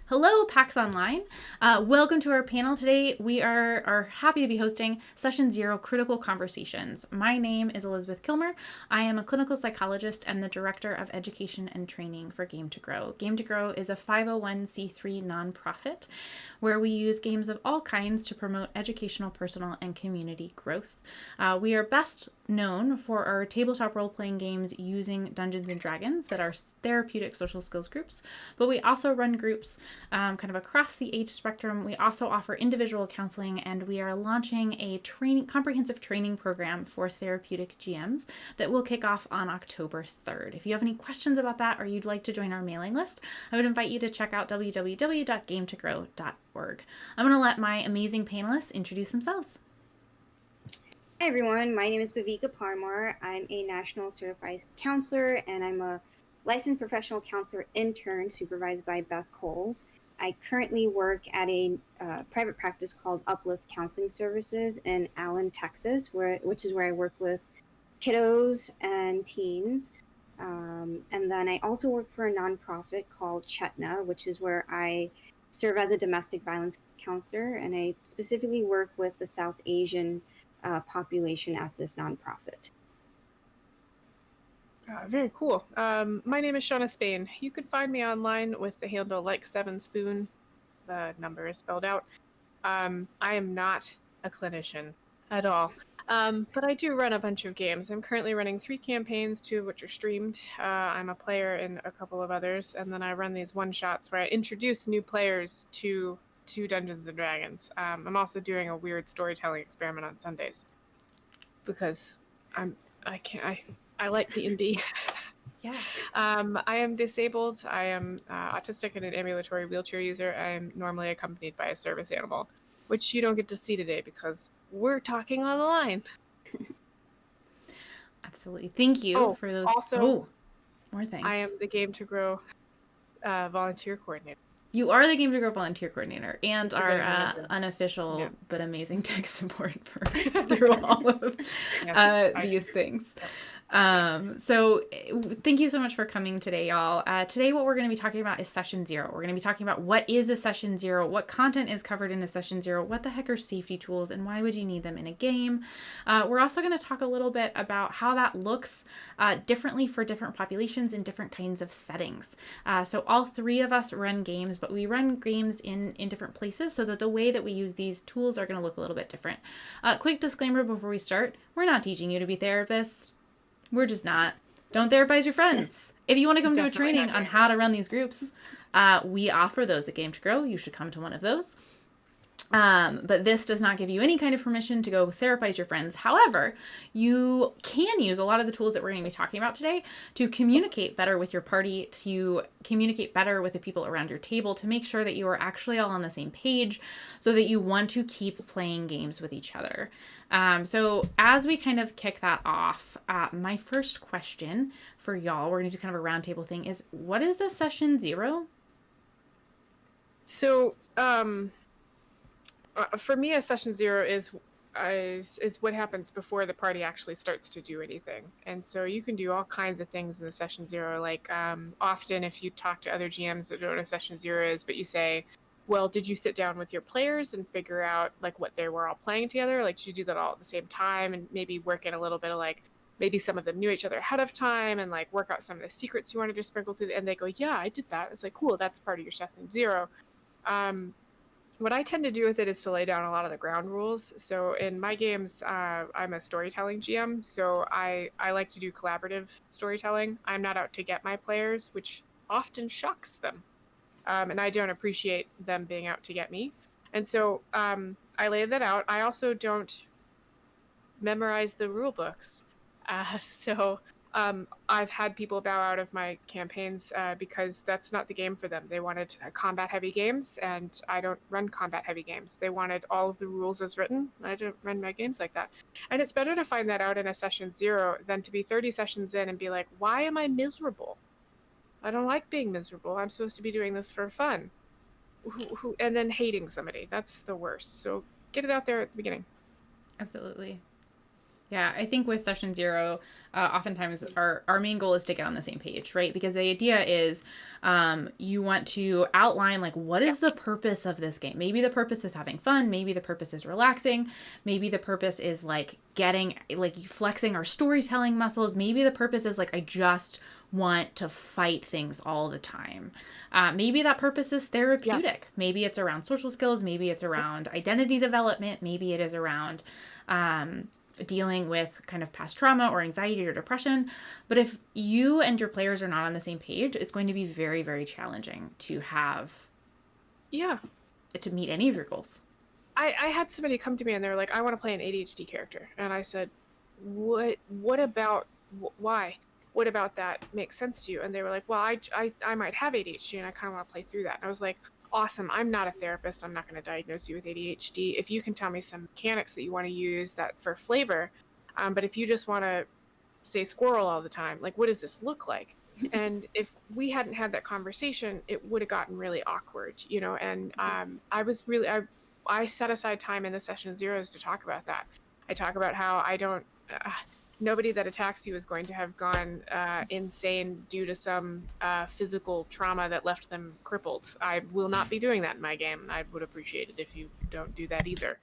Hello, PAX Online. Welcome to our panel today. We are happy to be hosting Session Zero Critical Conversations. My name is Elizabeth Kilmer. I am a clinical psychologist and the Director of Education and Training for Game to Grow. Game to Grow is a 501c3 nonprofit where we use games of all kinds to promote educational, personal, and community growth. We are best known for our tabletop role-playing games using Dungeons and Dragons that are therapeutic social skills groups, but we also run groups kind of across the age spectrum. We also offer individual counseling, and we are launching a comprehensive training program for therapeutic GMs that will kick off on October 3rd. If you have any questions about that or you'd like to join our mailing list, I would invite you to check out www.gametogrow.org. I'm going to let my amazing panelists introduce themselves. Hi everyone, my name is Bhavika Parmar. I'm a national certified counselor and I'm a licensed professional counselor intern supervised by Beth Coles. I currently work at a private practice called Uplift Counseling Services in Allen, Texas, which is where I work with kiddos and teens. And then I also work for a nonprofit called Chetna, which is where I serve as a domestic violence counselor, and I specifically work with the South Asian population at this nonprofit. Very cool. My name is Shawna Spain. You can find me online with the handle like7spoon. The number is spelled out. I am not a clinician at all, but I do run a bunch of games. I'm currently running 3 campaigns, 2 of which are streamed. I'm a player in a couple of others, and then I run these one-shots where I introduce new players to Dungeons and Dragons. I'm also doing a weird storytelling experiment on Sundays because I like D&D. Yeah. I am disabled. I am autistic and an ambulatory wheelchair user. I am normally accompanied by a service animal, which you don't get to see today because we're talking on the line. Absolutely. Thank you for those. Also, more things. I am the Game to Grow volunteer coordinator. You are the Game to Grow volunteer coordinator and our unofficial but amazing tech support through all of these things. So thank you so much for coming today, y'all. Today what we're going to be talking about is Session Zero. We're going to be talking about what is a Session Zero, what content is covered in a Session Zero, what the heck are safety tools, and why would you need them in a game. We're also going to talk a little bit about how that looks differently for different populations in different kinds of settings. So all 3 of us run games, but we run games in different places so that the way that we use these tools are going to look a little bit different. Quick disclaimer before we start, we're not teaching you to be therapists. We're just not. Don't therapize your friends. If you want to come to a training on how to run these groups, we offer those at Game to Grow. You should come to one of those. But this does not give you any kind of permission to go therapize your friends. However, you can use a lot of the tools that we're going to be talking about today to communicate better with your party, to communicate better with the people around your table, to make sure that you are actually all on the same page so that you want to keep playing games with each other. So as we kind of kick that off, my first question for y'all, we're going to do kind of a roundtable thing, is what is a Session Zero? So, for me, a Session Zero is what happens before the party actually starts to do anything. And so you can do all kinds of things in the Session Zero. Like often if you talk to other GMs that don't know what a Session Zero is, but you say, well, did you sit down with your players and figure out like what they were all playing together? Like, did you do that all at the same time and maybe work in a little bit of like, maybe some of them knew each other ahead of time and like work out some of the secrets you wanted to sprinkle through. And they go, yeah, I did that. It's like, cool, that's part of your Session Zero. What I tend to do with it is to lay down a lot of the ground rules. So in my games, I'm a storytelling GM, so I like to do collaborative storytelling. I'm not out to get my players, which often shocks them. And I don't appreciate them being out to get me. And so I lay that out. I also don't memorize the rule books. I've had people bow out of my campaigns because that's not the game for them. They wanted combat-heavy games, and I don't run combat-heavy games. They wanted all of the rules as written. I don't run my games like that. And it's better to find that out in a Session Zero than to be 30 sessions in and be like, why am I miserable? I don't like being miserable. I'm supposed to be doing this for fun. And then hating somebody. That's the worst. So get it out there at the beginning. Absolutely. Yeah, I think with session 0, oftentimes our main goal is to get on the same page, right? Because the idea is you want to outline like what is the purpose of this game. Maybe the purpose is having fun. Maybe the purpose is relaxing. Maybe the purpose is like getting like flexing our storytelling muscles. Maybe the purpose is like I just want to fight things all the time. Maybe that purpose is therapeutic. Maybe it's around social skills. Maybe it's around identity development. Maybe it is around dealing with kind of past trauma or anxiety or depression. But if you and your players are not on the same page, it's going to be very, very challenging to have to meet any of your goals. I had somebody come to me and they were like, I want to play an ADHD character. And I said, what about, why? What about that makes sense to you? And they were like, well, I might have ADHD and I kind of want to play through that. And I was like, awesome. I'm not a therapist. I'm not going to diagnose you with ADHD. If you can tell me some mechanics that you want to use that for flavor, but if you just want to say squirrel all the time, like, what does this look like? And if we hadn't had that conversation, it would have gotten really awkward, you know? And I set aside time in the session 0s to talk about that. I talk about how I don't, nobody that attacks you is going to have gone insane due to some physical trauma that left them crippled. I will not be doing that in my game. I would appreciate it if you don't do that either.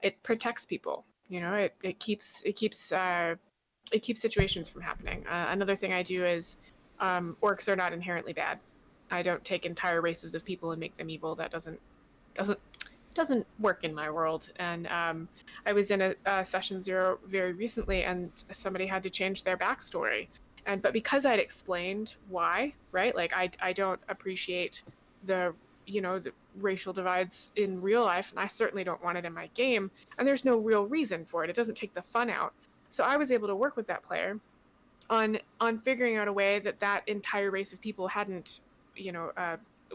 It protects people. You know, it keeps situations from happening. Another thing I do is orcs are not inherently bad. I don't take entire races of people and make them evil. That doesn't work in my world. And I was in a session 0 very recently, and somebody had to change their backstory. But because I'd explained why, right? Like I don't appreciate the racial divides in real life, and I certainly don't want it in my game. And there's no real reason for it. It doesn't take the fun out. So I was able to work with that player on figuring out a way that entire race of people hadn't,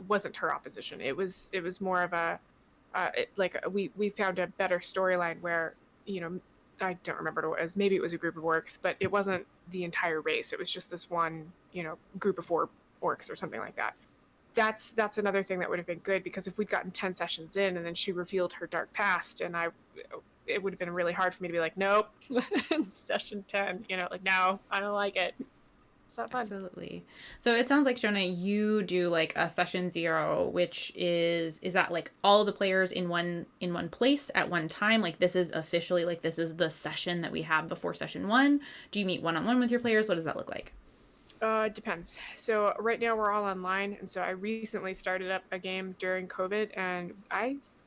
wasn't her opposition. It was more of a we found a better storyline where, I don't remember what it was. Maybe it was a group of orcs, but it wasn't the entire race. It was just this one, group of 4 orcs or something like that. That's another thing that would have been good, because if we'd gotten 10 sessions in and then she revealed her dark past, and it would have been really hard for me to be like, nope, session 10, like, no, I don't like it. It's not fun. Absolutely. So it sounds like, Shawna, you do like a session 0, which is that like all the players in one place at one time? Like this is officially like this is the session that we have before session 1. Do you meet one-on-one with your players? What does that look like? It depends. So right now we're all online, and so I recently started up a game during COVID, and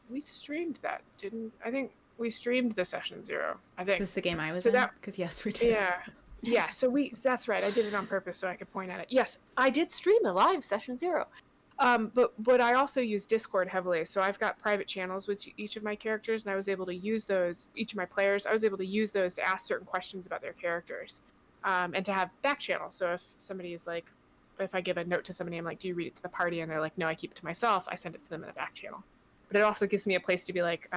we streamed that, didn't I? Think we streamed the session 0. I think. Is this the game I was in? Because yes, we did. Yeah. Yeah, so that's right. I did it on purpose so I could point at it. Yes, I did stream a live session 0. But I also use Discord heavily. So I've got private channels with each of my characters, and I was able to use those, each of my players, I was able to use those to ask certain questions about their characters, and to have back channels. So if somebody is like, if I give a note to somebody, I'm like, do you read it to the party? And they're like, no, I keep it to myself. I send it to them in a back channel. But it also gives me a place to be like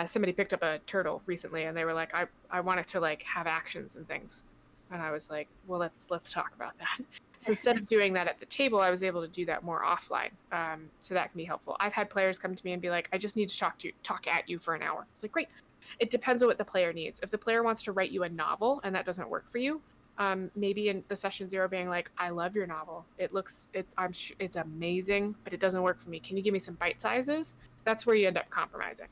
somebody picked up a turtle recently, and they were like, I want it to like have actions and things, and I was like, well, let's talk about that. So instead of doing that at the table, I was able to do that more offline. So that can be helpful. I've had players come to me and be like, I just need to talk at you for an hour. It's like, great. It depends on what the player needs. If the player wants to write you a novel and that doesn't work for you, maybe in the session 0 being like, I love your novel. It's amazing, but it doesn't work for me. Can you give me some bite sizes? That's where you end up compromising.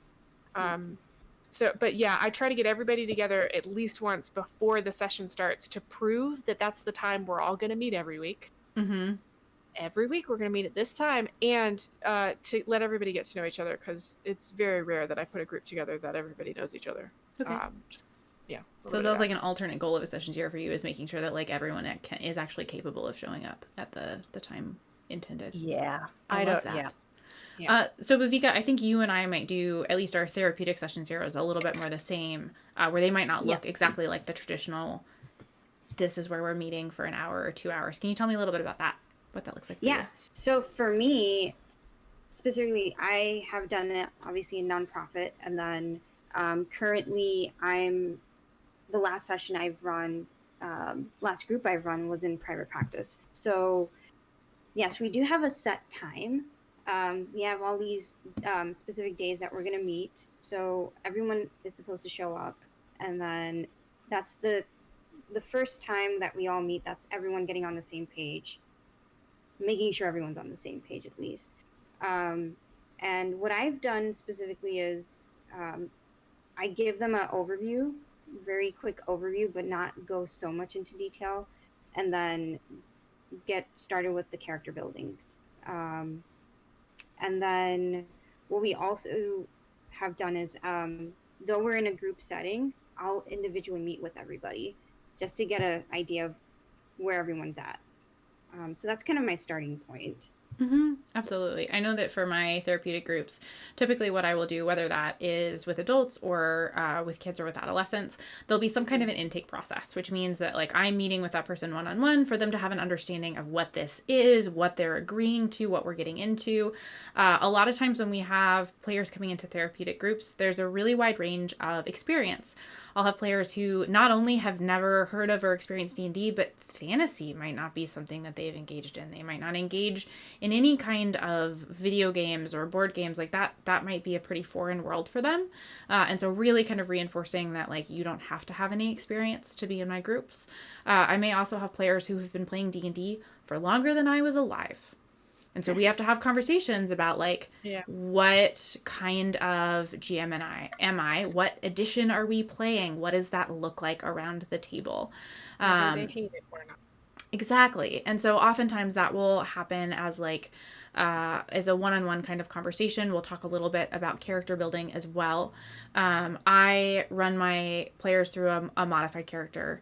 But yeah, I try to get everybody together at least once before the session starts to prove that that's the time we're all going to meet every week. Mm-hmm. Every week we're going to meet at this time, and to let everybody get to know each other, because it's very rare that I put a group together that everybody knows each other. Okay. So it sounds like an alternate goal of a session 0 for you is making sure that like everyone is actually capable of showing up at the time intended. Yeah. I love that. Yeah. Yeah. So Bhavika, I think you and I might do at least our therapeutic session 0s a little bit more the same, where they might not look exactly like the traditional, this is where we're meeting for an hour or 2 hours. Can you tell me a little bit about that? What that looks like for you? So for me, specifically, I have done it obviously in nonprofit, and then currently the last session I've run, last group I've run was in private practice. So yes, we do have a set time. We have all these specific days that we're going to meet. So everyone is supposed to show up. and then that's the first time that we all meet. That's everyone getting on the same page, making sure everyone's on the same page at least. And what I've done specifically is I give them an overview, very quick overview, but not go so much into detail, and then get started with the character building. And then what we also have done is, though we're in a group setting, I'll individually meet with everybody just to get an idea of where everyone's at. So that's kind of my starting point. Mm-hmm. Absolutely. I know that for my therapeutic groups, typically what I will do, whether that is with adults or with kids or with adolescents, there'll be some kind of an intake process, which means that like I'm meeting with that person one-on-one for them to have an understanding of what this is, what they're agreeing to, what we're getting into. A lot of times when we have players coming into therapeutic groups, there's a really wide range of experience. I'll have players who not only have never heard of or experienced D&D, but fantasy might not be something that they've engaged in. They might not engage in any kind of video games or board games like that. That might be a pretty foreign world for them. And so really kind of reinforcing that like you don't have to have any experience to be in my groups. I may also have players who have been playing D&D for longer than I was alive. And so we have to have conversations about like what kind of GM am I? What edition are we playing? What does that look like around the table? Whether they hate it or not. Exactly. And so oftentimes that will happen as like as a one-on-one kind of conversation. We'll talk a little bit about character building as well. I run my players through a modified character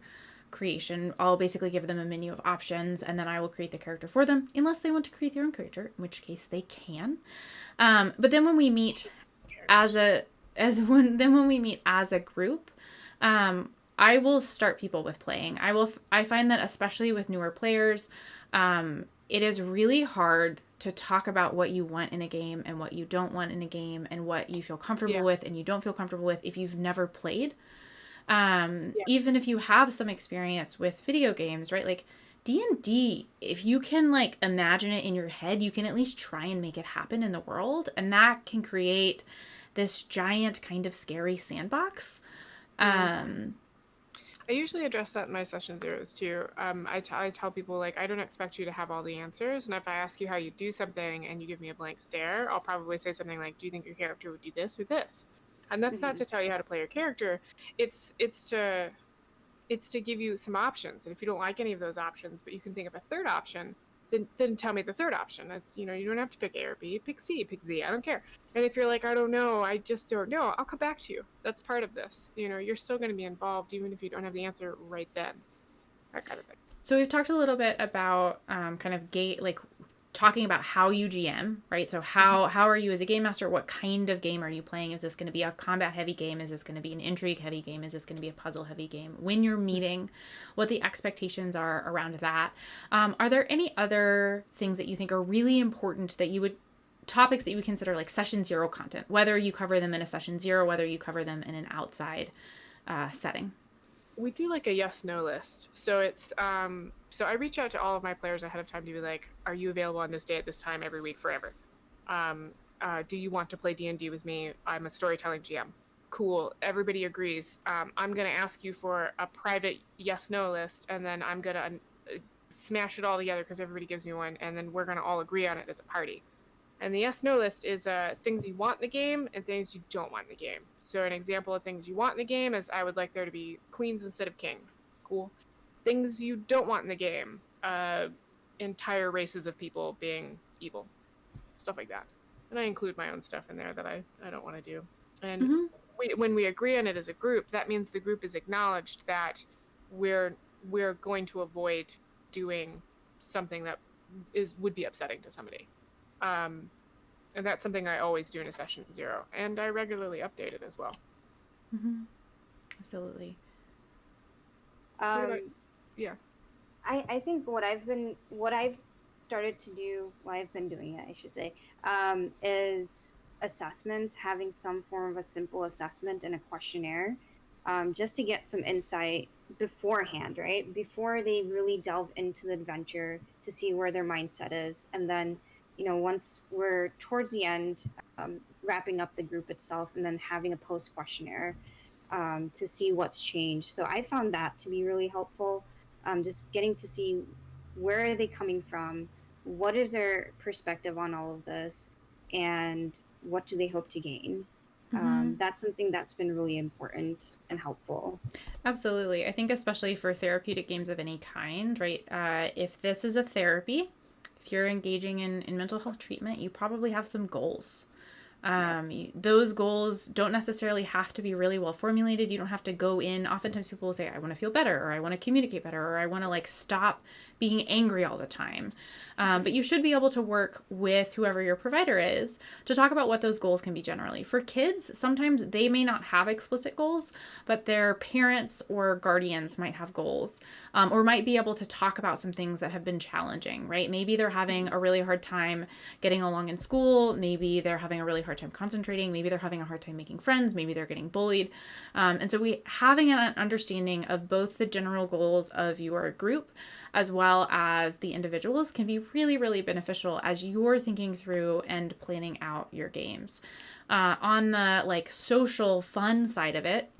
creation. I'll basically give them a menu of options, and then I will create the character for them, unless they want to create their own character, in which case they can. But then when we meet when we meet as a group, I will start people with playing. I find that especially with newer players, it is really hard to talk about what you want in a game and what you don't want in a game and what you feel comfortable with and you don't feel comfortable with if you've never played. Even if you have some experience with video games, right? Like D&D, if you can like imagine it in your head, you can at least try and make it happen in the world. And that can create this giant kind of scary sandbox. I usually address that in my session zeros too. I tell people like, I don't expect you to have all the answers. And if I ask you how you do something and you give me a blank stare, I'll probably say something like, do you think your character would do this or this? And that's not to tell you how to play your character. It's to give you some options. And if you don't like any of those options, but you can think of a third option, then tell me the third option. It's, you don't have to pick A or B, pick C, pick Z. I don't care. And if you're like, I don't know, I just don't know, I'll come back to you. That's part of this. You're still going to be involved even if you don't have the answer right then. That kind of thing. So we've talked a little bit about kind of talking about how you GM, right? So how are you as a game master? What kind of game are you playing? Is this going to be a combat heavy game? Is this going to be an intrigue heavy game? Is this going to be a puzzle heavy game? When you're meeting, what the expectations are around that. Are there any other things that you think are really important topics that you would consider like session zero content, whether you cover them in a session zero, whether you cover them in an outside setting? We do like a yes/no list. So it's so I reach out to all of my players ahead of time to be like, are you available on this day at this time every week forever? Do you want to play D&D with me? I'm a storytelling GM. Cool. Everybody agrees. I'm going to ask you for a private yes/no list, and then I'm going to smash it all together because everybody gives me one, and then we're going to all agree on it as a party. And the yes/no list is things you want in the game and things you don't want in the game. So an example of things you want in the game is I would like there to be queens instead of kings. Cool. Things you don't want in the game, entire races of people being evil. Stuff like that. And I include my own stuff in there that I don't want to do. And when we agree on it as a group, that means the group is acknowledged that we're going to avoid doing something that would be upsetting to somebody. And that's something I always do in a session zero, and I regularly update it as well. Absolutely. I think what I've started to do, well, I've been doing it, I should say, is assessments, having some form of a simple assessment and a questionnaire, just to get some insight beforehand, right? Before they really delve into the adventure, to see where their mindset is. And then, once we're towards the end, wrapping up the group itself and then having a post questionnaire, to see what's changed. So I found that to be really helpful. Just getting to see where are they coming from, what is their perspective on all of this, and what do they hope to gain. That's something that's been really important and helpful. Absolutely. I think especially for therapeutic games of any kind, right? If this is a therapy, if you're engaging in mental health treatment, you probably have some goals. Those goals don't necessarily have to be really well formulated. You don't have to go in. Oftentimes people will say, I want to feel better, or I want to communicate better, or I want to like stop being angry all the time. But you should be able to work with whoever your provider is to talk about what those goals can be generally. For kids, sometimes they may not have explicit goals, but their parents or guardians might have goals, or might be able to talk about some things that have been challenging, right? Maybe they're having a really hard time getting along in school. Maybe they're having a really hard time concentrating. Maybe they're having a hard time making friends. Maybe they're getting bullied. And so having an understanding of both the general goals of your group as well as the individuals can be really, really beneficial as you're thinking through and planning out your games. On the like social fun side of it,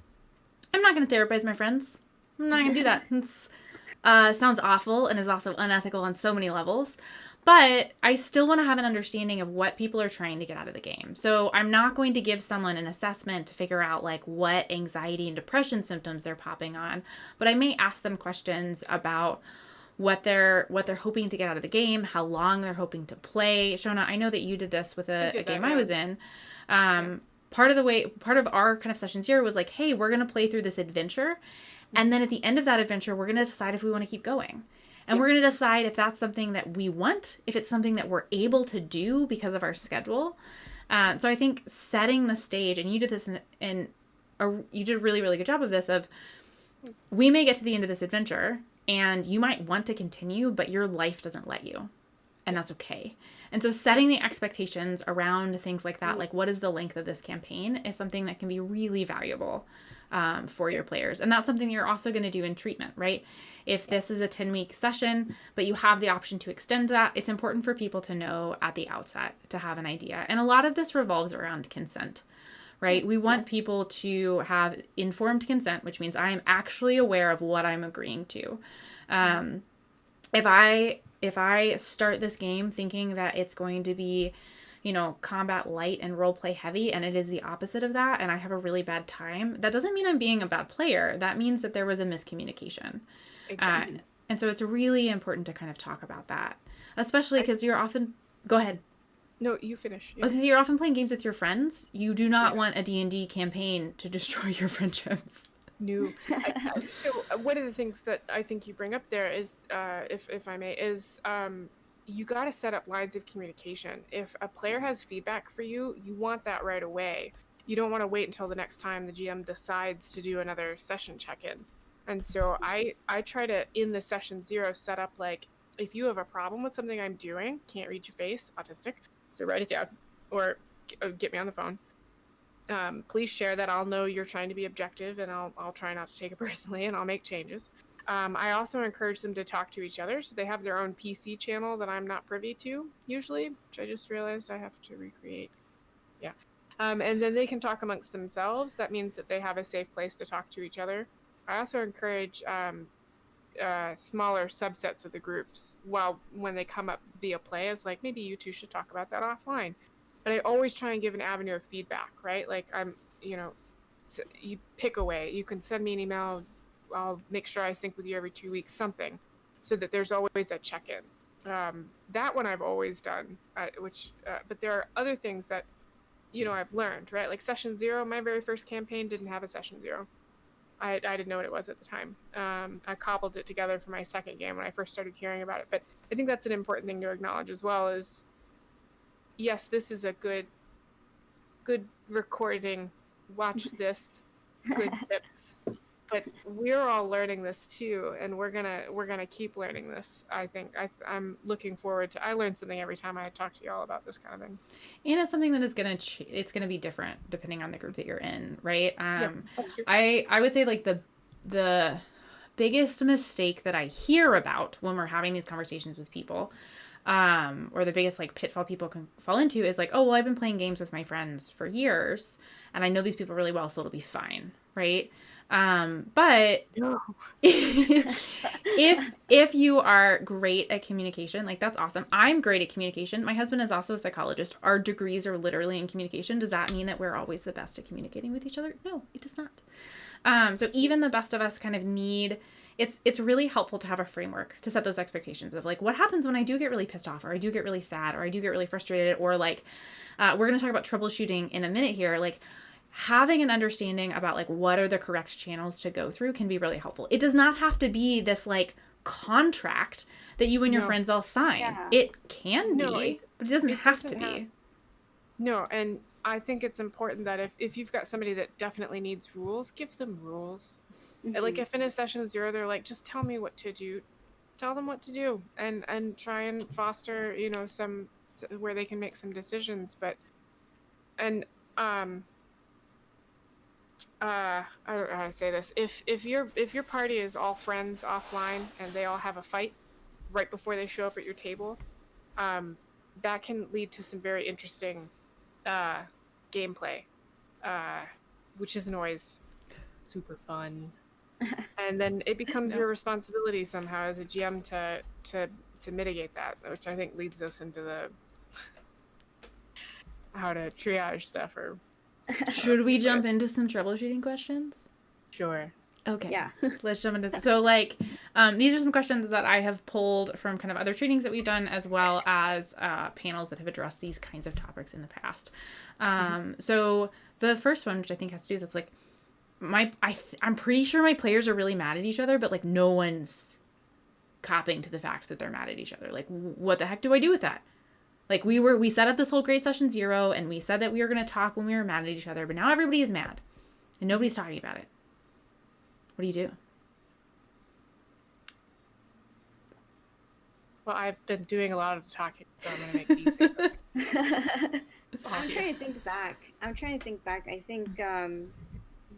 I'm not going to therapize my friends. I'm not going to do that. It's sounds awful and is also unethical on so many levels. But I still want to have an understanding of what people are trying to get out of the game. So I'm not going to give someone an assessment to figure out like what anxiety and depression symptoms they're popping on. But I may ask them questions about what they're hoping to get out of the game, how long they're hoping to play. Shawna, I know that you did this with a game I was in. Part of our kind of session zero was like, hey, we're going to play through this adventure. And then at the end of that adventure, we're going to decide if we want to keep going. And we're going to decide if that's something that we want, if it's something that we're able to do because of our schedule. So I think setting the stage, and you did this you did a really, really good job of this, of we may get to the end of this adventure and you might want to continue, but your life doesn't let you. And that's okay. And so setting the expectations around things like that, like what is the length of this campaign, is something that can be really valuable for your players. And that's something you're also going to do in treatment, right? If this is a 10-week session, but you have the option to extend that, it's important for people to know at the outset, to have an idea. And a lot of this revolves around consent, right? We want people to have informed consent, which means I am actually aware of what I'm agreeing to. If I start this game thinking that it's going to be, combat light and role play heavy, and it is the opposite of that, and I have a really bad time, that doesn't mean I'm being a bad player. That means that there was a miscommunication. Exactly. And so it's really important to kind of talk about that, especially because you're often... Go ahead. No, you finish. Yeah. So you're often playing games with your friends. You do not want a D&D campaign to destroy your friendships. No. So one of the things that I think you bring up there is, if I may, is you got to set up lines of communication. If a player has feedback for you, you want that right away. You don't want to wait until the next time the GM decides to do another session check-in. And so I try to, in the session zero, set up like, if you have a problem with something I'm doing, can't read your face, autistic, so write it down or get me on the phone. Please share that. I'll know you're trying to be objective, and I'll try not to take it personally, and I'll make changes. I also encourage them to talk to each other, so they have their own PC channel that I'm not privy to usually, which I just realized I have to recreate. Yeah. And then they can talk amongst themselves. That means that they have a safe place to talk to each other. I also encourage smaller subsets of the groups when they come up via play, is like, maybe you two should talk about that offline. But I always try and give an avenue of feedback, right? Like you pick away. You can send me an email. I'll make sure I sync with you every 2 weeks, something, so that there's always a check-in. That one I've always done, but there are other things that, I've learned, right? Like session zero, my very first campaign didn't have a session zero. I didn't know what it was at the time. I cobbled it together for my second game when I first started hearing about it. But I think that's an important thing to acknowledge as well, is, yes, this is a good recording. Watch this, good tips. But we're all learning this too, and we're gonna keep learning this. I think I'm looking forward to. I learn something every time I talk to y'all about this kind of thing. And it's something that is it's gonna be different depending on the group that you're in, right? That's true. I would say like the biggest mistake that I hear about when we're having these conversations with people, or the biggest like pitfall people can fall into, is like, oh well, I've been playing games with my friends for years, and I know these people really well, so it'll be fine. right? But No. if you are great at communication, like that's awesome. I'm great at communication. My husband is also a psychologist. Our degrees are literally in communication. Does that mean that we're always the best at communicating with each other? No, it does not. So even the best of us kind of need, it's really helpful to have a framework to set those expectations of like, what happens when I do get really pissed off, or I do get really sad, or I do get really frustrated, or like, we're going to talk about troubleshooting in a minute here. Like, having an understanding about like what are the correct channels to go through can be really helpful. It does not have to be this like contract that you and your friends all sign. Yeah. It can be, but it doesn't have to be. No, and I think it's important that if you've got somebody that definitely needs rules, give them rules. Mm-hmm. Like if in a session 0, they're like, just tell me what to do. Tell them what to do and try and foster, you know, some where they can make some decisions. But, and, I don't know how to say this. If your party is all friends offline and they all have a fight right before they show up at your table, that can lead to some very interesting gameplay, which isn't always super fun. And then it becomes your responsibility somehow as a GM to mitigate that, which I think leads us into the how to triage stuff. Or should we jump into some troubleshooting questions? Sure. Okay. Yeah. Let's jump into so like these are some questions that I have pulled from kind of other trainings that we've done, as well as panels that have addressed these kinds of topics in the past. So the first one, which I think has to do with, it's like I'm pretty sure my players are really mad at each other, but like no one's copping to the fact that they're mad at each other. Like, what the heck do I do with that? Like, we set up this whole grade session 0, and we said that we were going to talk when we were mad at each other, but now everybody is mad, and nobody's talking about it. What do you do? Well, I've been doing a lot of the talking, so I'm going to make it easy. I'm trying to think back. I think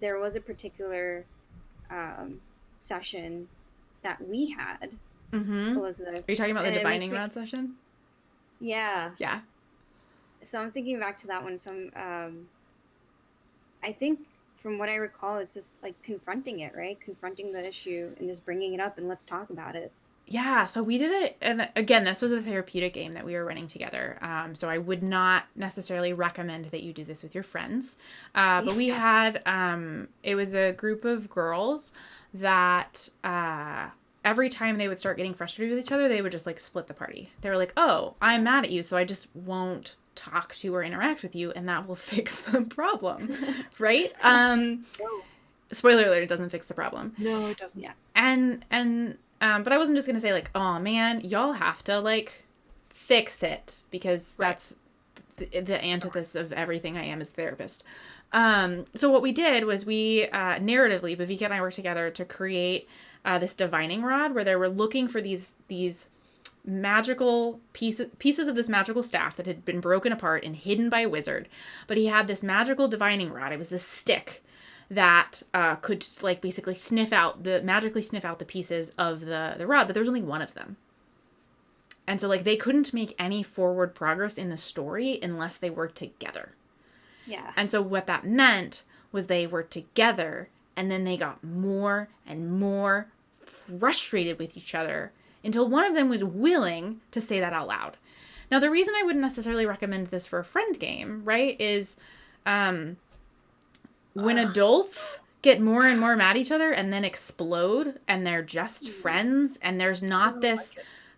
there was a particular session that we had, Elizabeth. Are you talking about the divining rod session? Yeah. Yeah. So I'm thinking back to that one. So I think from what I recall, it's just like confronting it, right? Confronting the issue and just bringing it up and let's talk about it. Yeah, so we did it, and again, this was a therapeutic game that we were running together, so I would not necessarily recommend that you do this with your friends, but we had, it was a group of girls that every time they would start getting frustrated with each other, they would just like split the party. They were like, oh, I'm mad at you, so I just won't talk to or interact with you, and that will fix the problem, right? Spoiler alert, it doesn't fix the problem. No, it doesn't. Yeah. But I wasn't just going to say like, oh man, y'all have to like fix it, because that's the antithesis of everything I am as a therapist. So what we did was we, narratively, Bhavika and I worked together to create this divining rod where they were looking for these magical pieces of this magical staff that had been broken apart and hidden by a wizard. But he had this magical divining rod. It was this stick that could like basically magically sniff out the pieces of the rod, but there was only one of them. And so like they couldn't make any forward progress in the story unless they worked together. Yeah. And so what that meant was they worked together, and then they got more and more frustrated with each other until one of them was willing to say that out loud. Now, the reason I wouldn't necessarily recommend this for a friend game, right, is when adults get more and more mad at each other and then explode and they're just friends and there's not this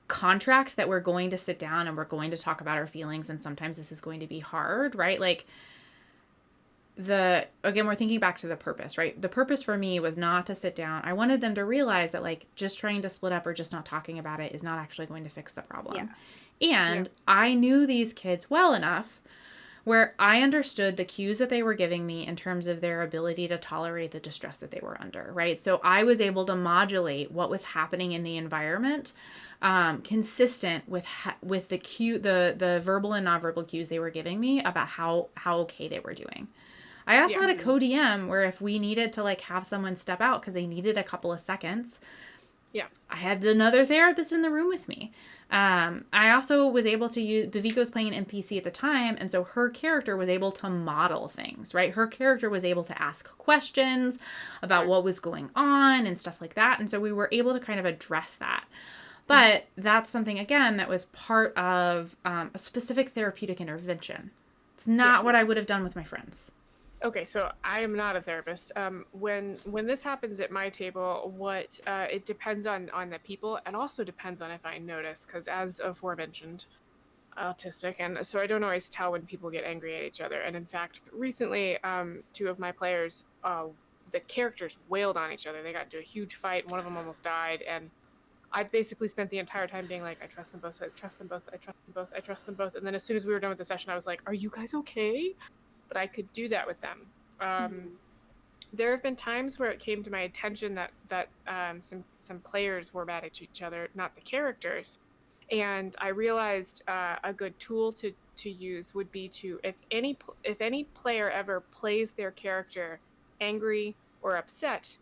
contract that we're going to sit down and we're going to talk about our feelings and sometimes this is going to be hard, right? Like again, we're thinking back to the purpose, right? The purpose for me was not to sit down. I wanted them to realize that like just trying to split up or just not talking about it is not actually going to fix the problem. Yeah. And I knew these kids well enough where I understood the cues that they were giving me in terms of their ability to tolerate the distress that they were under, right? So I was able to modulate what was happening in the environment, consistent with the verbal and nonverbal cues they were giving me about how okay they were doing. I also had a co-DM where if we needed to like have someone step out because they needed a couple of seconds, Yeah. I had another therapist in the room with me. I also was able to use, Bavika was playing an NPC at the time, and so her character was able to model things, right? Her character was able to ask questions about what was going on and stuff like that, and so we were able to kind of address that. But that's something, again, that was part of a specific therapeutic intervention. It's not what I would have done with my friends. Okay, so I am not a therapist. When this happens at my table, what it depends on the people, and also depends on if I notice, because as aforementioned, autistic, and so I don't always tell when people get angry at each other. And in fact, recently, two of my players, the characters wailed on each other. They got into a huge fight, and one of them almost died. And I basically spent the entire time being like, I trust them both, I trust them both, I trust them both, I trust them both. And then as soon as we were done with the session, I was like, are you guys okay? But I could do that with them. There have been times where it came to my attention that some players were mad at each other, not the characters, and I realized a good tool to use would be to, if any player ever plays their character angry or upset,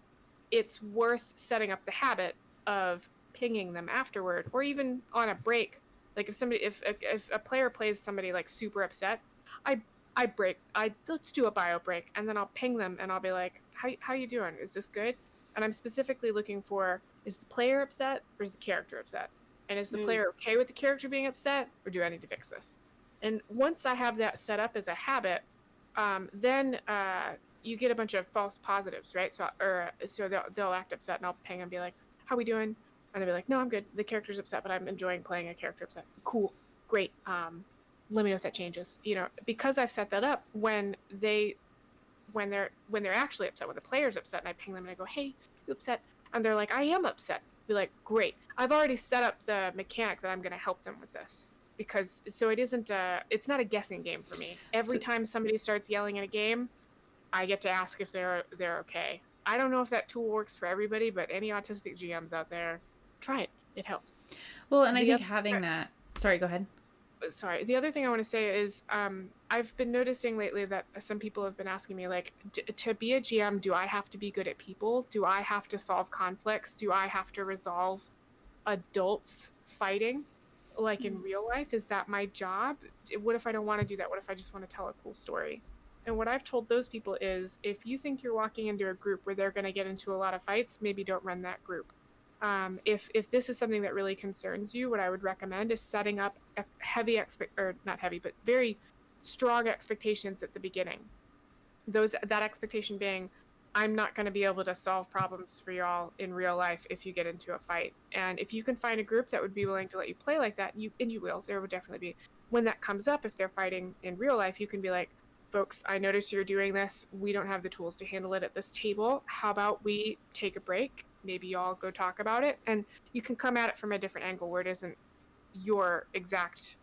it's worth setting up the habit of pinging them afterward, or even on a break. Like if a player plays somebody like super upset, let's do a bio break, and then I'll ping them and I'll be like, how you doing? Is this good? And I'm specifically looking for, is the player upset or is the character upset? And is the player okay with the character being upset, or do I need to fix this? And once I have that set up as a habit, then you get a bunch of false positives, right? So they'll act upset, and I'll ping and be like, how we doing? And they'll be like, no, I'm good. The character's upset, but I'm enjoying playing a character upset. Cool, great. Let me know if that changes. Because I've set that up, when they're actually upset, when the player's upset, and I ping them and I go, hey, you upset? And they're like, I am upset. Be like, great. I've already set up the mechanic that I'm going to help them with this, because so it's not a guessing game for me. Every time somebody starts yelling in a game, I get to ask if they're okay. I don't know if that tool works for everybody, but any autistic GMs out there, try it. It helps. Well, and I think having that. Sorry, go ahead. Sorry. The other thing I want to say is I've been noticing lately that some people have been asking me, like, to be a GM, do I have to be good at people? Do I have to solve conflicts? Do I have to resolve adults fighting like in real life? Is that my job? What if I don't want to do that? What if I just want to tell a cool story? And what I've told those people is, if you think you're walking into a group where they're going to get into a lot of fights, maybe don't run that group. If this is something that really concerns you, what I would recommend is setting up a very strong expectations at the beginning. That expectation being, I'm not going to be able to solve problems for y'all in real life if you get into a fight. And if you can find a group that would be willing to let you play like that, you will. There would definitely be. When that comes up, if they're fighting in real life, you can be like, folks, I notice you're doing this. We don't have the tools to handle it at this table. How about we take a break? Maybe y'all go talk about it. And you can come at it from a different angle where it isn't your exact,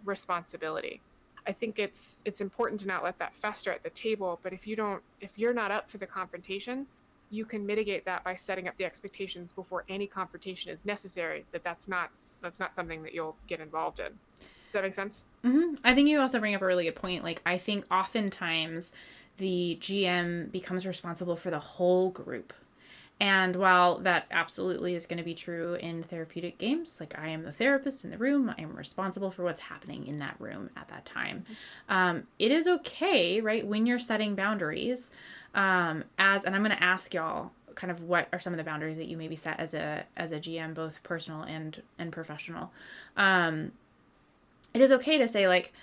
responsibility. I think it's important to not let that fester at the table. But if you're not up for the confrontation, you can mitigate that by setting up the expectations before any confrontation is necessary. That's not something that you'll get involved in. Does that make sense? Mm-hmm. I think you also bring up a really good point. Like, I think oftentimes the GM becomes responsible for the whole group. And while that absolutely is going to be true in therapeutic games, like, I am the therapist in the room, I am responsible for what's happening in that room at that time. It is okay, right, when you're setting boundaries, and I'm going to ask y'all kind of what are some of the boundaries that you maybe set as a GM, both personal and professional. It is okay to say, like,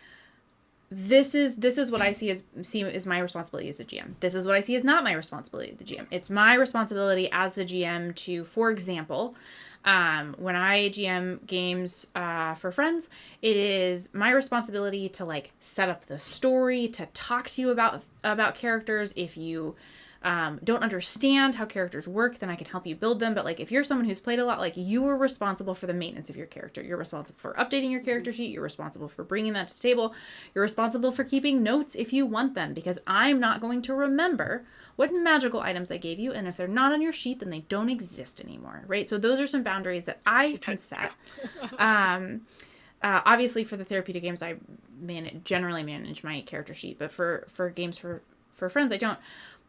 this is what I see as my responsibility as a GM. This is what I see as not my responsibility as the GM. It's my responsibility as the GM to, for example, when I GM games for friends, it is my responsibility to, like, set up the story, to talk to you about characters. If you don't understand how characters work, then I can help you build them. But, like, if you're someone who's played a lot, like, you are responsible for the maintenance of your character. You're responsible for updating your character sheet. You're responsible for bringing that to the table. You're responsible for keeping notes if you want them, because I'm not going to remember what magical items I gave you. And if they're not on your sheet, then they don't exist anymore, right? So those are some boundaries that I can set. Obviously, for the therapeutic games, I generally manage my character sheet. But for games for friends, I don't.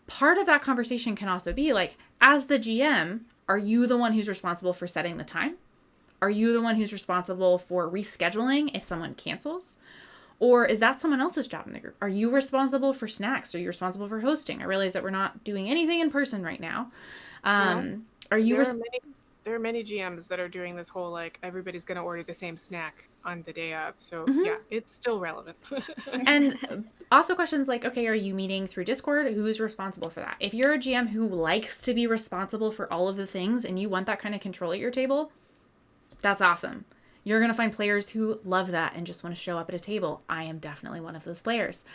part of that conversation can also be like, as the GM, are you the one who's responsible for setting the time? Are you the one who's responsible for rescheduling if someone cancels? Or is that someone else's job in the group? Are you responsible for snacks? Are you responsible for hosting? I realize that we're not doing anything in person right now. Are you there are many GMs that are doing this whole like everybody's going to order the same snack on the day of. So yeah, it's still relevant. And also questions like, okay, are you meeting through Discord? Who's responsible for that? If you're a GM who likes to be responsible for all of the things and you want that kind of control at your table, that's awesome. You're going to find players who love that and just want to show up at a table. I am definitely one of those players.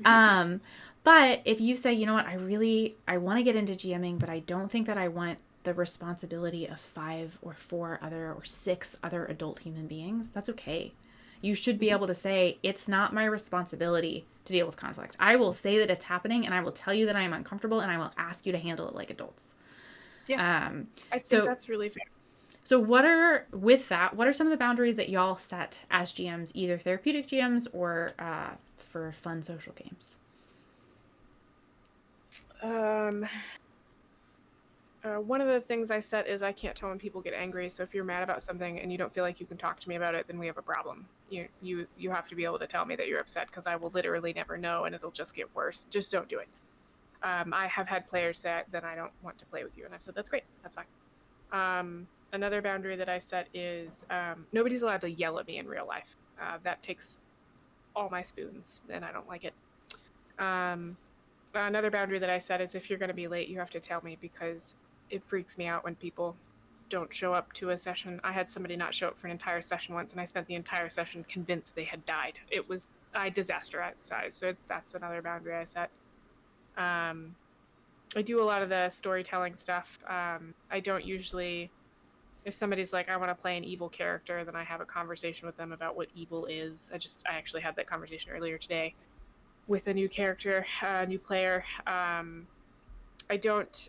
But if you say, you know what, I want to get into GMing, but I don't think that I want the responsibility of 5 or 4 other or 6 other adult human beings, that's okay. You should be able to say, it's not my responsibility to deal with conflict. I will say that it's happening and I will tell you that I am uncomfortable and I will ask you to handle it like adults. Yeah, I think that's really fair. So what are some of the boundaries that y'all set as GMs, either therapeutic GMs or for fun social games? One of the things I set is I can't tell when people get angry. So if you're mad about something and you don't feel like you can talk to me about it, then we have a problem. You have to be able to tell me that you're upset, because I will literally never know and it'll just get worse. Just don't do it. I have had players say that I don't want to play with you, and I've said that's great, that's fine. Another boundary that I set is nobody's allowed to yell at me in real life. That takes all my spoons, and I don't like it. Another boundary that I set is if you're going to be late, you have to tell me, because it freaks me out when people don't show up to a session. I had somebody not show up for an entire session once, and I spent the entire session convinced they had died. I disasterized, so that's another boundary I set. I do a lot of the storytelling stuff. I don't usually... If somebody's like, I want to play an evil character, then I have a conversation with them about what evil is. I actually had that conversation earlier today with a new character, a new player. I don't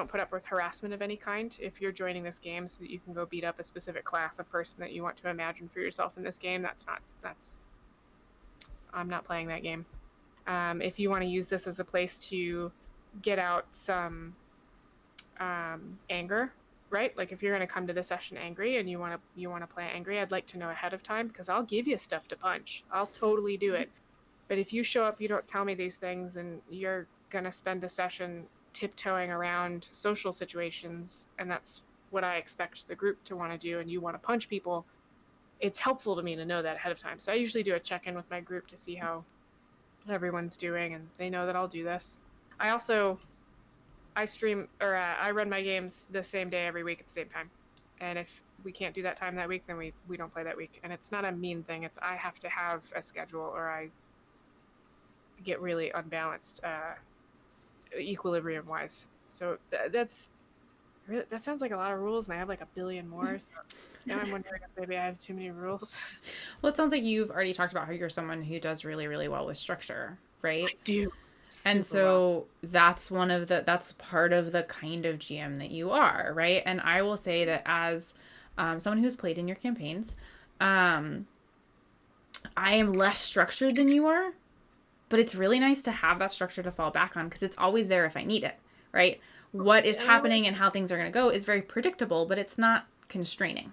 put up with harassment of any kind. If you're joining this game so that you can go beat up a specific class of person that you want to imagine for yourself in this game, I'm not playing that game. If you want to use this as a place to get out some anger, right? Like if you're going to come to the session angry and you want to play angry, I'd like to know ahead of time, because I'll give you stuff to punch. I'll totally do it. But if you show up, you don't tell me these things, and you're going to spend a session tiptoeing around social situations, and that's what I expect the group to want to do, and you want to punch people, it's helpful to me to know that ahead of time. So I usually do a check-in with my group to see how everyone's doing, and they know that I'll do this. I stream, or I run my games the same day every week at the same time. And if we can't do that time that week, then we don't play that week. And it's not a mean thing. It's I have to have a schedule or I get really unbalanced equilibrium-wise. So that sounds like a lot of rules, and I have like a billion more. So now I'm wondering if maybe I have too many rules. Well, it sounds like you've already talked about how you're someone who does really, really well with structure, right? I do. And so that's part of the kind of GM that you are, right? And I will say that as someone who's played in your campaigns, I am less structured than you are, but it's really nice to have that structure to fall back on, because it's always there if I need it, right? What is happening and how things are going to go is very predictable, but it's not constraining.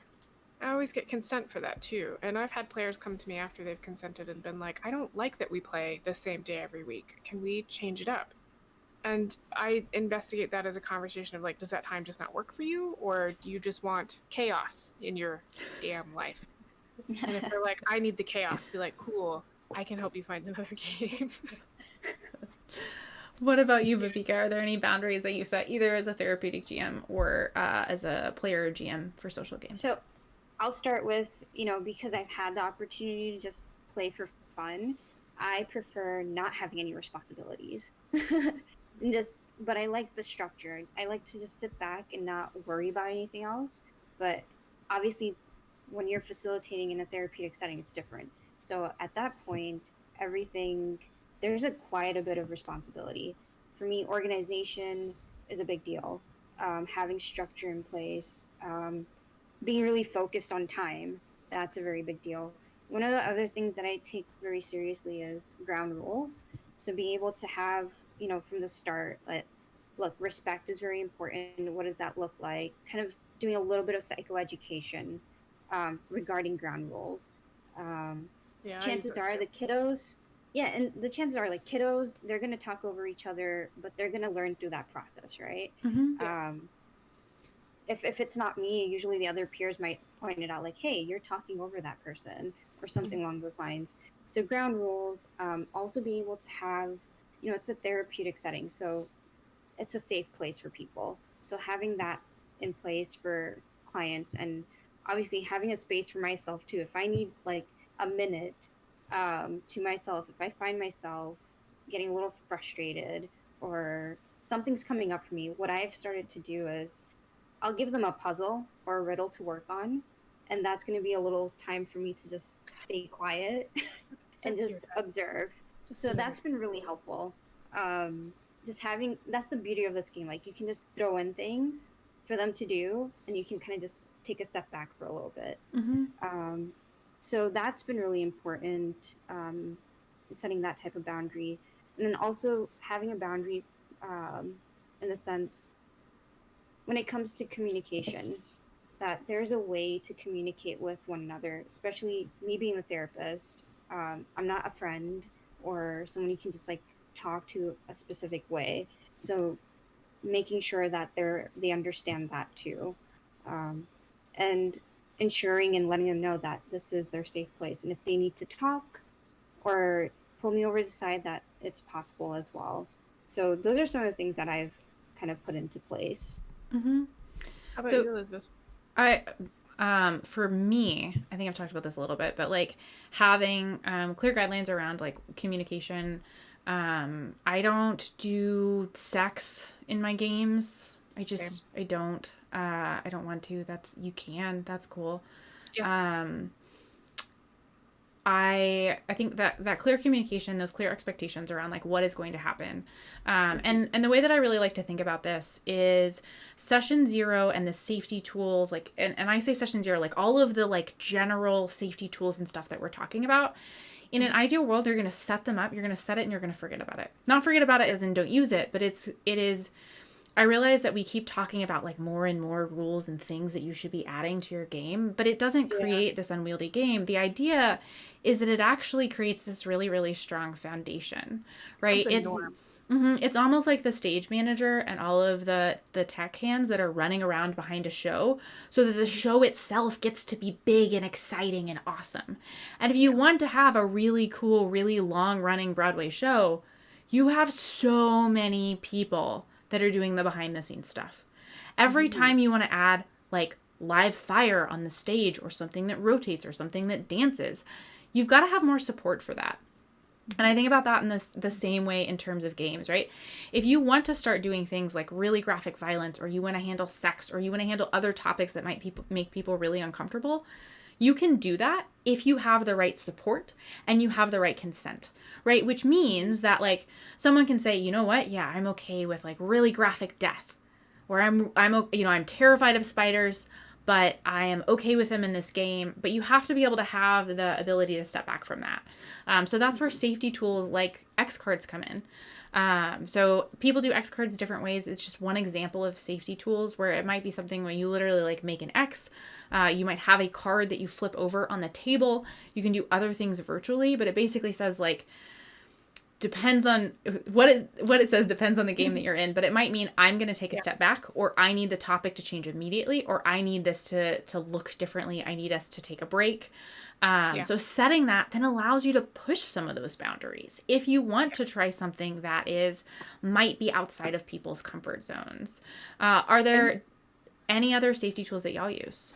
I always get consent for that too. And I've had players come to me after they've consented and been like, I don't like that we play the same day every week. Can we change it up? And I investigate that as a conversation of like, does that time just not work for you? Or do you just want chaos in your damn life? And if they're like, I need the chaos, be like, cool, I can help you find another game. What about you, Viveka? Are there any boundaries that you set either as a therapeutic GM or as a player GM for social games? So I'll start with, because I've had the opportunity to just play for fun, I prefer not having any responsibilities. But I like the structure. I like to just sit back and not worry about anything else. But obviously, when you're facilitating in a therapeutic setting, it's different. So at that point, there's quite a bit of responsibility. For me, organization is a big deal. Having structure in place, being really focused on time, that's a very big deal. One of the other things that I take very seriously is ground rules. So being able to have, from the start, look, respect is very important. What does that look like? Kind of doing a little bit of psychoeducation regarding ground rules. Yeah, I use Chances those are too. the kiddos, yeah, and the chances are like kiddos, they're going to talk over each other, but they're going to learn through that process, right? Yeah. If it's not me, usually the other peers might point it out like, hey, you're talking over that person or something along those lines. So ground rules, also being able to have, it's a therapeutic setting, so it's a safe place for people. So having that in place for clients, and obviously having a space for myself too. If I need like a minute to myself, if I find myself getting a little frustrated or something's coming up for me, what I've started to do is I'll give them a puzzle or a riddle to work on. And that's going to be a little time for me to just stay quiet and That's your just observe. So that's been really helpful. Just having, that's the beauty of this game. Like you can just throw in things for them to do and you can kind of just take a step back for a little bit. So that's been really important, setting that type of boundary. And then also having a boundary in the sense when it comes to communication, that there's a way to communicate with one another, especially me being a therapist. I'm not a friend or someone you can just like talk to a specific way. So making sure that they understand that too. And ensuring and letting them know that this is their safe place. And if they need to talk or pull me over to the side, that it's possible as well. So those are some of the things that I've kind of put into place. How about you, Elizabeth? For me, I think I've talked about this a little bit, but like having clear guidelines around like communication. I don't do sex in my games. I don't. I don't want to. You can. That's cool. Yeah. I think that clear communication, those clear expectations around like what is going to happen, and the way that I really like to think about this is session 0 and the safety tools, like, and I say session 0, like all of the like general safety tools and stuff that we're talking about. In an ideal world, you're going to set them up, you're going to set it, and you're going to forget about it. Not forget about it as in don't use it, but it is. I realize that we keep talking about like more and more rules and things that you should be adding to your game, but it doesn't create this unwieldy game. The idea is that it actually creates this really, really strong foundation, right? It's almost like the stage manager and all of the tech hands that are running around behind a show so that the show itself gets to be big and exciting and awesome. And if you want to have a really cool, really long running Broadway show, you have so many people that are doing the behind the scenes stuff. Every time you want to add like live fire on the stage or something that rotates or something that dances, you've got to have more support for that. And I think about that in the same way in terms of games, right? If you want to start doing things like really graphic violence, or you want to handle sex, or you want to handle other topics that might make people really uncomfortable, you can do that if you have the right support and you have the right consent, right? Which means that like someone can say, you know what? Yeah, I'm okay with like really graphic death, or I'm terrified of spiders, but I am okay with them in this game. But you have to be able to have the ability to step back from that. So that's where safety tools like X cards come in. So people do X cards different ways. It's just one example of safety tools where it might be something where you literally like make an X. You might have a card that you flip over on the table. You can do other things virtually, but it basically says like, depends on what it says depends on the game that you're in, but it might mean I'm going to take a step back, or I need the topic to change immediately, or I need this to look differently. I need us to take a break. So setting that then allows you to push some of those boundaries if you want to try something that might be outside of people's comfort zones. Are there any other safety tools that y'all use?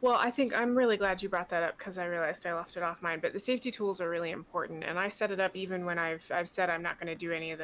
Well, I think I'm really glad you brought that up because I realized I left it off mine. But the safety tools are really important, and I set it up even when I've said I'm not going to do any of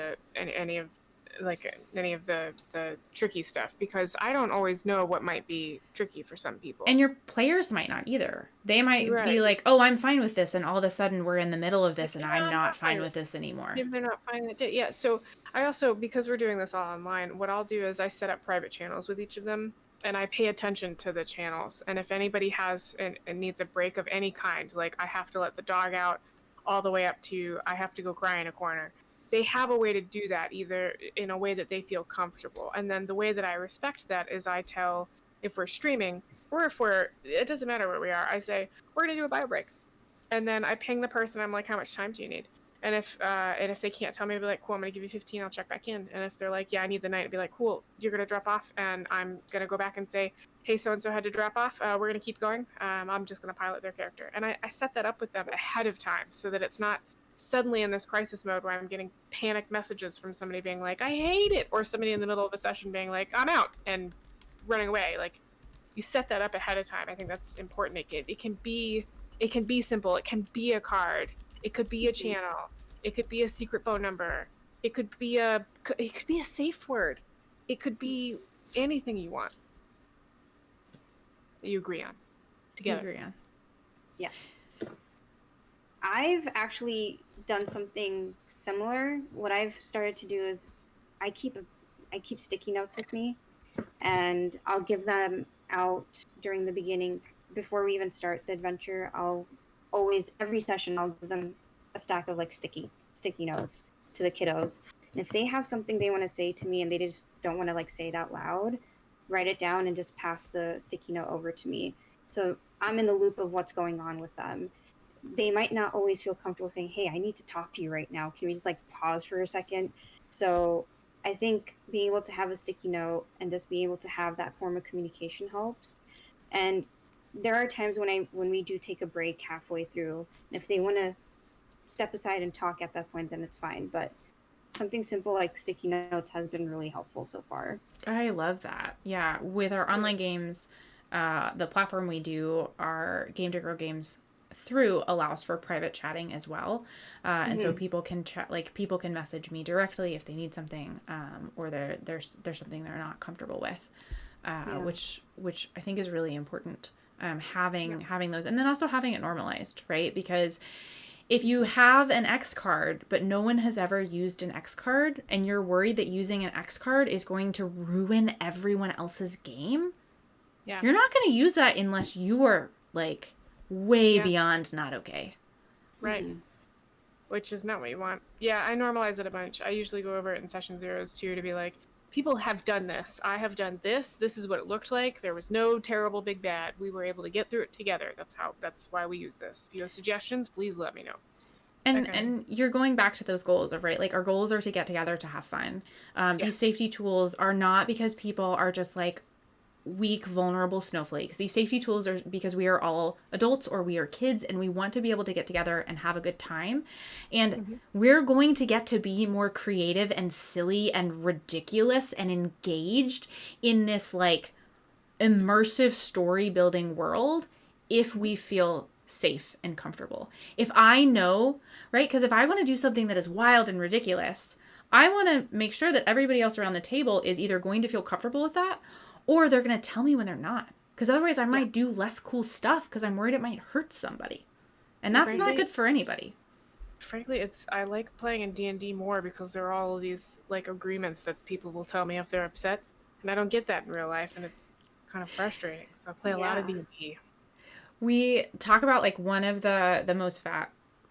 the tricky stuff, because I don't always know what might be tricky for some people. And your players might not either. They might be like, "Oh, I'm fine with this," and all of a sudden we're in the middle of this, and I'm not fine with this anymore. If they're not fine with it, yeah. So I also, because we're doing this all online, what I'll do is I set up private channels with each of them. And I pay attention to the channels. And if anybody has and needs a break of any kind, like I have to let the dog out, all the way up to I have to go cry in a corner, they have a way to do that, either in a way that they feel comfortable. And then the way that I respect that is I tell, if we're streaming, or if it doesn't matter where we are, I say, we're going to do a bio break. And then I ping the person, I'm like, how much time do you need? And if they can't tell me, I'll be like, cool, I'm going to give you 15, I'll check back in. And if they're like, yeah, I need the night, I'll be like, cool, you're going to drop off. And I'm going to go back and say, hey, so-and-so had to drop off. We're going to keep going. I'm just going to pilot their character. And I set that up with them ahead of time so that it's not suddenly in this crisis mode where I'm getting panicked messages from somebody being like, I hate it. Or somebody in the middle of a session being like, I'm out, and running away. Like, you set that up ahead of time. I think that's important. It can be simple. It can be a card. It could be a channel. It could be a secret phone number. It could be a safe word. It could be anything you want that you agree on together. Yes. I've actually done something similar. What I've started to do is I keep sticky notes with me, and I'll give them out during the beginning before we even start the adventure. Every session I'll give them a stack of like sticky notes to the kiddos. And if they have something they want to say to me and they just don't want to like say it out loud, write it down and just pass the sticky note over to me. So I'm in the loop of what's going on with them. They might not always feel comfortable saying, hey, I need to talk to you right now. Can we just like pause for a second? So I think being able to have a sticky note and just being able to have that form of communication helps. And there are times when we do take a break halfway through. If they want to step aside and talk at that point, then it's fine. But something simple like sticky notes has been really helpful so far. I love that. Yeah, with our online games, the platform we do our Game to Grow games through allows for private chatting as well, and so people can chat, like people can message me directly if they need something, or there's something they're not comfortable with, which I think is really important. Having those, and then also having it normalized, right? Because if you have an X card, but no one has ever used an X card, and you're worried that using an X card is going to ruin everyone else's game, you're not going to use that unless you are like way beyond not okay. Right. Which is not what you want. Yeah, I normalize it a bunch. I usually go over it in session zeros too, to be like, people have done this. I have done this. This is what it looked like. There was no terrible big bad. We were able to get through it together. That's why we use this. If you have suggestions, please let me know. And you're going back to those goals of, right, like our goals are to get together to have fun. These safety tools are not because people are just like weak, vulnerable snowflakes. These safety tools are because we are all adults or we are kids and we want to be able to get together and have a good time. And we're going to get to be more creative and silly and ridiculous and engaged in this like immersive story building world if we feel safe and comfortable. If I know, right? Because if I want to do something that is wild and ridiculous, I want to make sure that everybody else around the table is either going to feel comfortable with that or they're going to tell me when they're not. Because otherwise I might do less cool stuff because I'm worried it might hurt somebody. And that's not good for anybody. Frankly, I like playing in D&D more because there are all of these like agreements that people will tell me if they're upset. And I don't get that in real life, and it's kind of frustrating. So I play a lot of D&D. We talk about like one of the most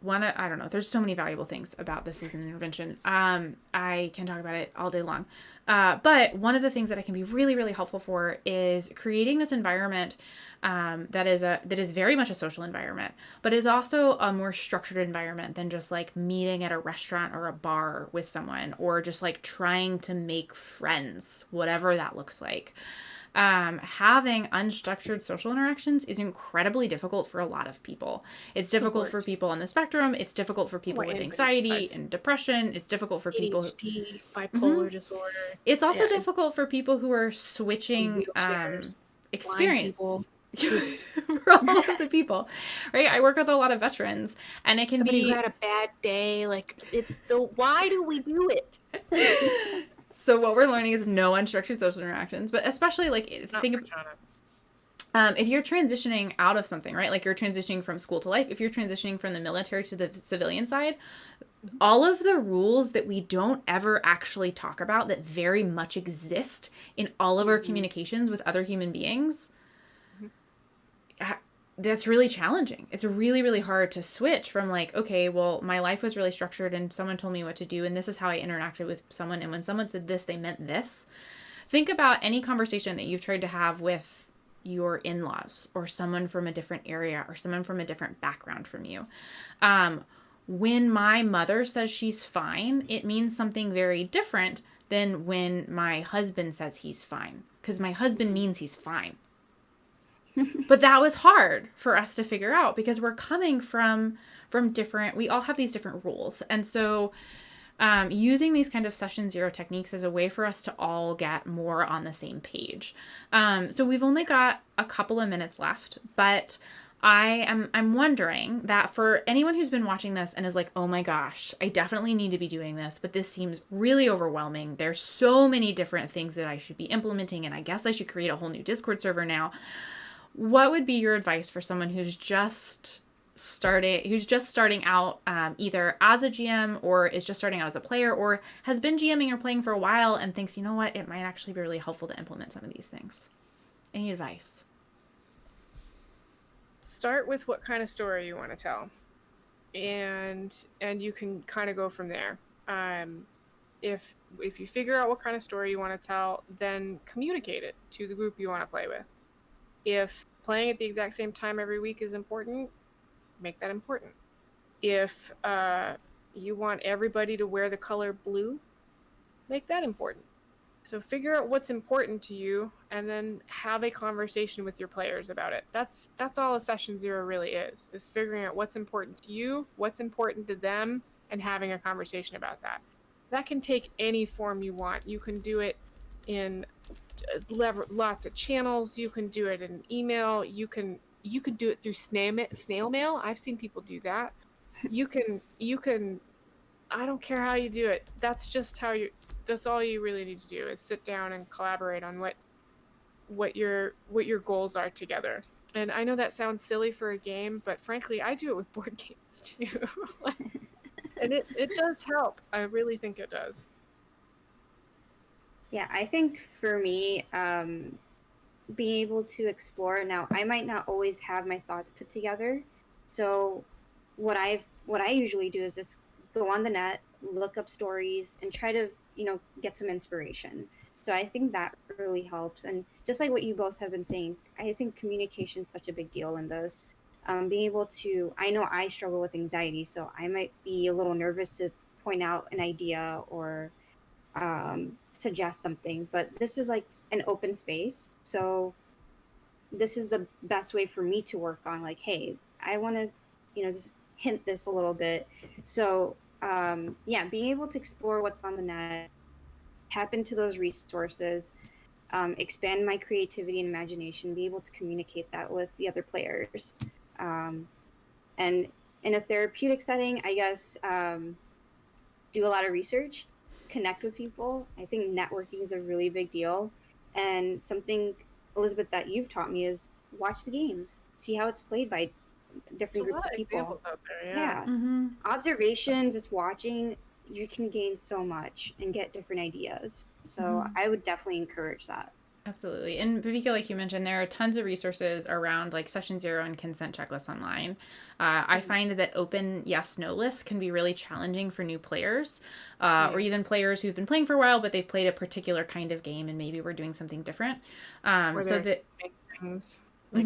I don't know, there's so many valuable things about this as an intervention. I can talk about it all day long. But one of the things that I can be really, really helpful for is creating this environment that is very much a social environment, but is also a more structured environment than just like meeting at a restaurant or a bar with someone, or just like trying to make friends, whatever that looks like. Having unstructured social interactions is incredibly difficult for a lot of people. It's difficult for people on the spectrum. It's difficult for people with anxiety and depression. It's difficult for people ADHD, bipolar disorder. It's also difficult for people who are switching experience. For all of the people, right? I work with a lot of veterans, and it can Somebody be who had a bad day. Like, why do we do it? So what we're learning is no unstructured social interactions, but especially like if you're transitioning out of something, right? Like you're transitioning from school to life, if you're transitioning from the military to the civilian side, all of the rules that we don't ever actually talk about that very much exist in all of our communications with other human beings that's really challenging. It's really, really hard to switch from like, okay, well, my life was really structured and someone told me what to do and this is how I interacted with someone. And when someone said this, they meant this. Think about any conversation that you've tried to have with your in-laws or someone from a different area or someone from a different background from you. When my mother says she's fine, it means something very different than when my husband says he's fine, because my husband means he's fine. But that was hard for us to figure out because we're coming from different, we all have these different rules. And so using these kind of session zero techniques is a way for us to all get more on the same page. So we've only got a couple of minutes left, but I'm wondering that for anyone who's been watching this and is like, oh my gosh, I definitely need to be doing this, but this seems really overwhelming. There's so many different things that I should be implementing, and I guess I should create a whole new Discord server now. What would be your advice for someone who's just starting out, either as a GM or is just starting out as a player or has been GMing or playing for a while and thinks, you know what, it might actually be really helpful to implement some of these things? Any advice? Start with what kind of story you want to tell, and you can kind of go from there. If you figure out what kind of story you want to tell, then communicate it to the group you want to play with. If playing at the exact same time every week is important, make that important. If you want everybody to wear the color blue, make that important. So figure out what's important to you and then have a conversation with your players about it. That's all a session zero really is figuring out what's important to you, what's important to them, and having a conversation about that. That can take any form you want. You can do it in lots of channels. You can do it in email. You can do it through snail mail. I've seen people do that. You can I don't care how you do it. That's all you really need to do is sit down and collaborate on what your goals are together. And I know that sounds silly for a game, but frankly, I do it with board games too. And it does help. I really think it does. Yeah, I think for me, being able to explore, now I might not always have my thoughts put together. So what I usually do is just go on the net, look up stories, and try to, get some inspiration. So I think that really helps. And just like what you both have been saying, I think communication is such a big deal in this. Being able to, I know I struggle with anxiety, so I might be a little nervous to point out an idea or suggest something, but this is like an open space. So this is the best way for me to work on, like, hey, I want to, just hint this a little bit. So being able to explore what's on the net, tap into those resources, expand my creativity and imagination, be able to communicate that with the other players. And in a therapeutic setting, I guess, do a lot of research, connect with people. I think networking is a really big deal. And something, Elizabeth, that you've taught me is watch the games, see how it's played by different groups of people. Out there, yeah. Mm-hmm. Observations, just watching, you can gain so much and get different ideas. So I would definitely encourage that. Absolutely. And Viveka, like you mentioned, there are tons of resources around like session zero and consent checklists online. I find that open yes/no lists can be really challenging for new players or even players who've been playing for a while, but they've played a particular kind of game and maybe we're doing something different. So that things like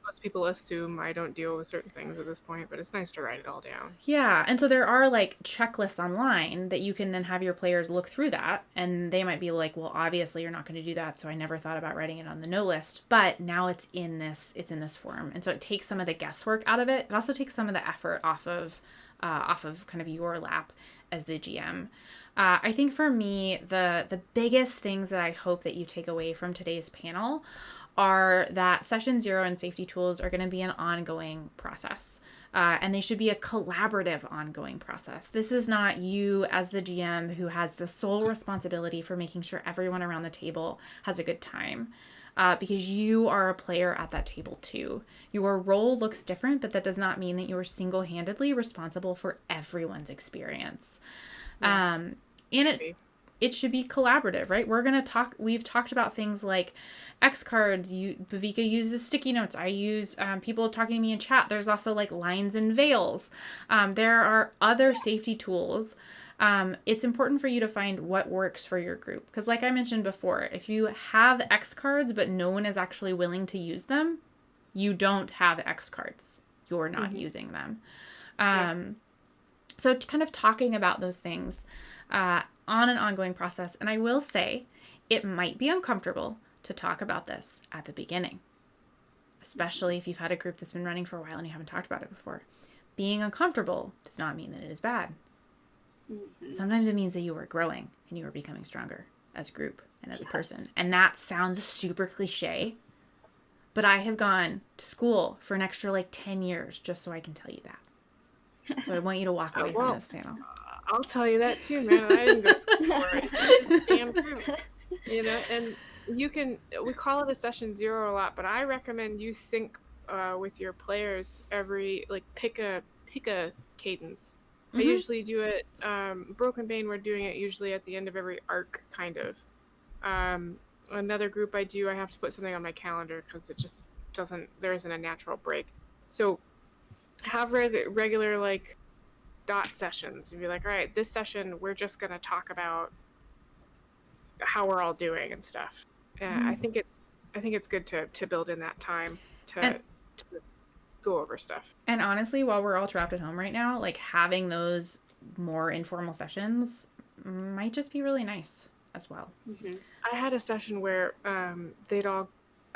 most people assume I don't deal with certain things at this point, but it's nice to write it all down. Yeah. And so there are like checklists online that you can then have your players look through that. And they might be like, well, obviously you're not going to do that. So I never thought about writing it on the no list, but now it's in this form. And so it takes some of the guesswork out of it. It also takes some of the effort off of kind of your lap as the GM. I think for me, the biggest things that I hope that you take away from today's panel are that session zero and safety tools are going to be an ongoing process. And they should be a collaborative ongoing process. This is not you as the GM who has the sole responsibility for making sure everyone around the table has a good time. Because you are a player at that table too. Your role looks different, but that does not mean that you are single-handedly responsible for everyone's experience. And it should be collaborative, right? We've talked about things like X cards. Viveka uses sticky notes. I use people talking to me in chat. There's also like lines and veils. There are other safety tools. It's important for you to find what works for your group. Because like I mentioned before, if you have X cards, but no one is actually willing to use them, you don't have X cards. You're not using them. So kind of talking about those things on an ongoing process. And I will say it might be uncomfortable to talk about this at the beginning, especially if you've had a group that's been running for a while and you haven't talked about it before. Being uncomfortable does not mean that it is bad. Sometimes it means that you are growing and you are becoming stronger as a group and as a person. And that sounds super cliche, but I have gone to school for an extra like 10 years just so I can tell you that. So I want you to walk away from this panel. I'll tell you that too, man. I didn't go to school for it. It's damn true. You know, and we call it a session 0 a lot, but I recommend you sync with your players pick a cadence. I usually do it, Broken Bane, we're doing it usually at the end of every arc, kind of. Another group I have to put something on my calendar because it just there isn't a natural break. So have regular like dot sessions and be like, all right, this session we're just going to talk about how we're all doing and stuff. I think it's good to build in that time to go over stuff. And honestly, while we're all trapped at home right now, like having those more informal sessions might just be really nice as well. I had a session where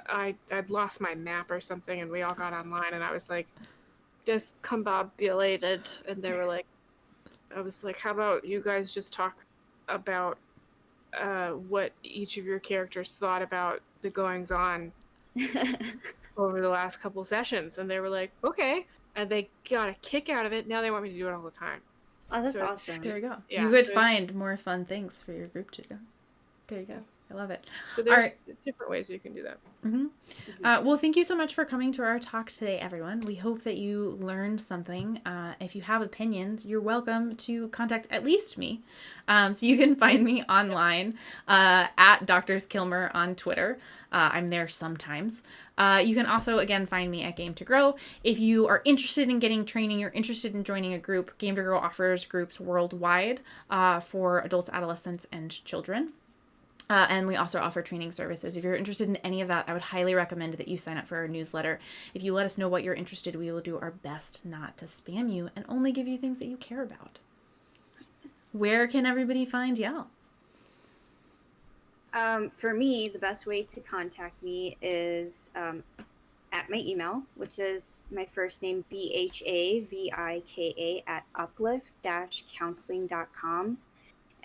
I'd lost my map or something and we all got online and I was like, discombobulated, and they were like, I was like, how about you guys just talk about what each of your characters thought about the goings on over the last couple sessions? And they were like, okay, and they got a kick out of it. Now they want me to do it all the time. Oh, that's awesome. There you go. Yeah, you could find more fun things for your group to do. There you go. I love it. So there's different ways you can do that. Well, thank you so much for coming to our talk today, everyone. We hope that you learned something. If you have opinions, you're welcome to contact at least me. So you can find me online at Drs. Kilmer on Twitter. I'm there sometimes. You can also, again, find me at Game to Grow. If you are interested in getting training, you're interested in joining a group, Game to Grow offers groups worldwide for adults, adolescents, and children. And we also offer training services. If you're interested in any of that, I would highly recommend that you sign up for our newsletter. If you let us know what you're interested in, we will do our best not to spam you and only give you things that you care about. Where can everybody find y'all? For me, the best way to contact me is at my email, which is my first name, BHAVIKA @uplift-counseling.com.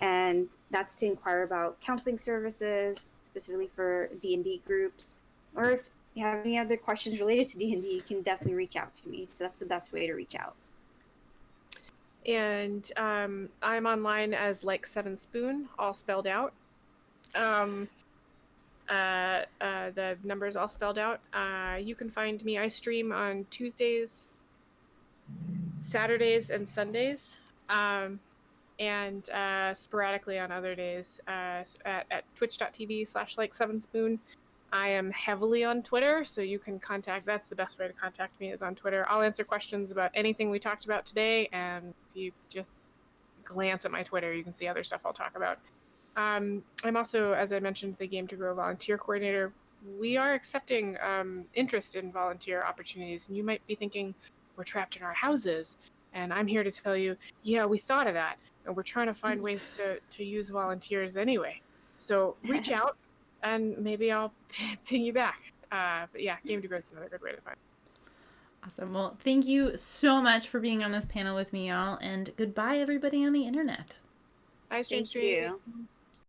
And that's to inquire about counseling services, specifically for D&D groups. Or if you have any other questions related to D&D, you can definitely reach out to me. So that's the best way to reach out. And I'm online as like 7 Spoon, all spelled out. The numbers all spelled out. You can find me. I stream on Tuesdays, Saturdays, and Sundays. And sporadically on other days at twitch.tv/like7spoon. I am heavily on Twitter, so you can that's the best way to contact me is on Twitter. I'll answer questions about anything we talked about today, and if you just glance at my Twitter, you can see other stuff I'll talk about. I'm also, as I mentioned, the Game to Grow volunteer coordinator. We are accepting interest in volunteer opportunities, and you might be thinking, we're trapped in our houses. And I'm here to tell you, yeah, we thought of that. And we're trying to find ways to use volunteers anyway. So reach out, and maybe I'll ping you back. But yeah, Game to Grow is another good way to find. Awesome. Well, thank you so much for being on this panel with me, y'all. And goodbye, everybody on the internet. Bye, Stream. Thank you.